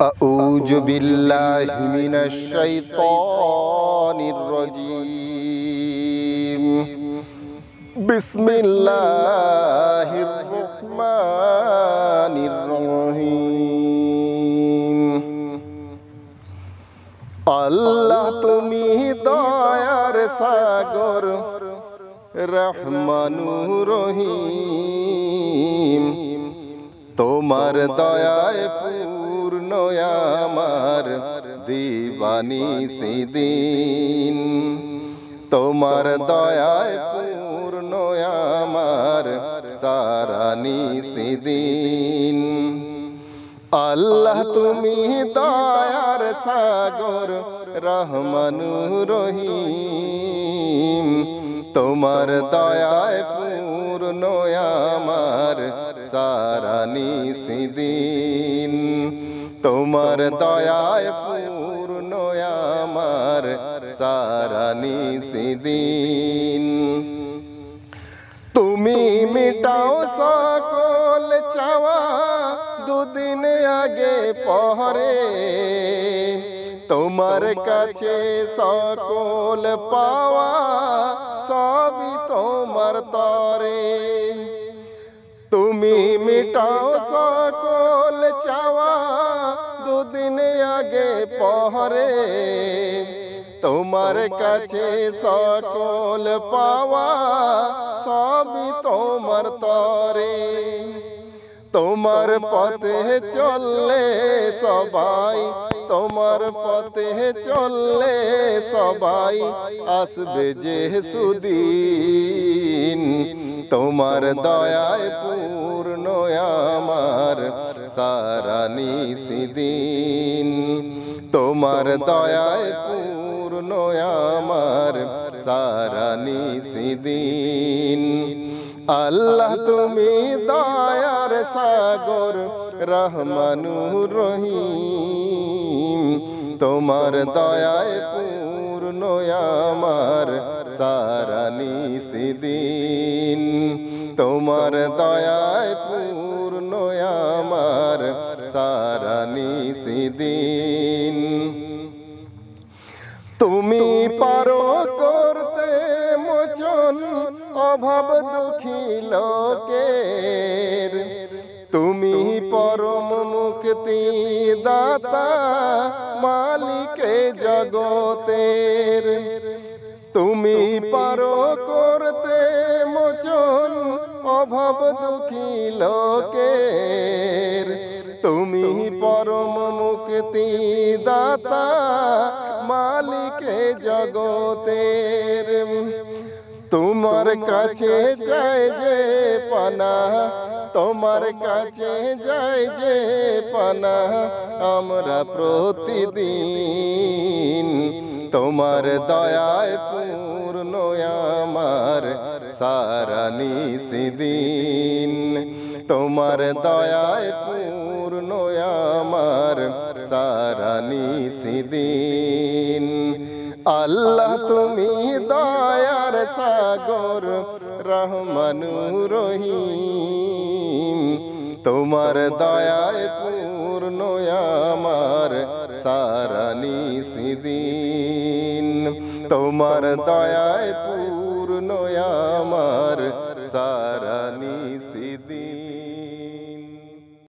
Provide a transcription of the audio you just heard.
أعوذ بالله من الشيطان الرجيم بسم الله الرحمن الرحيم আল্লাহ তুমি দয়ার সাগর রহমানুর রহিম তোমার দয়ায় পূর্ণ আমার দিবানি সেদিন তোমার দয়ায় পূর্ণ আমার সারানি সেদিন আল্লাহ তুমি দয়ার সাগর রহমানুর রহিম তোমার দয়ায় পূর্ণ আমার সারানি সেদিন তোমার দয়ায় পূর্ণ আমার সারানি সেদিন তুমি মিটাও সকল চাওয়া দুদিন আগে পহরে তোমার কাছে সকল পাওয়া সবই তোমার তরে তুমি মিটাও সকল চাওয়া দুদিন আগে পহরে তোমার কাছে সকল পাওয়া সবই তোমার তরে তোমার পথে চললে সবাই তোমার পথে চললে সবাই আসবে যে সুদিন তোমার দয়ায় পূর্ণ আমার সারানি সেদিন তোমার দয়ায় পূর্ণ আমার সারানি সেদিন আল্লাহ তুমি দয়ার সাগর রহমানুর রহিম তোমার দয়ায় পূর্ণ আমার সারানি সেদিন তোমার দয়ায় পূর্ণ আমার সারানি সেদিন তুমি পারো করতে মোচন অভাব দুঃখী লোকের তুমি পরম মুক্তি দাতা মালিকে জগতের তুমি পারো করতে মোচন অভাব দুঃখী লোকের তুমি পরম মুক্তি দাতা মালিকে জগতের তোমার কাছে যায় যে পানা তোমার কাছে যায় যে পানা আমরা প্রতিদিন তোমার দয়ায় পূর্ণ আমার সারানি সেদিন তোমার দয়ায় পূর্ণ আমার সারানি সেদিন আল্লাহ তুমি দয়ার সাগর রহমানুর রহিম তোমার দয়ায় পূর্ণ আমার সারানি সেদিন তোমার দয়ায় পূর্ণ আমার সারানি সেদিন।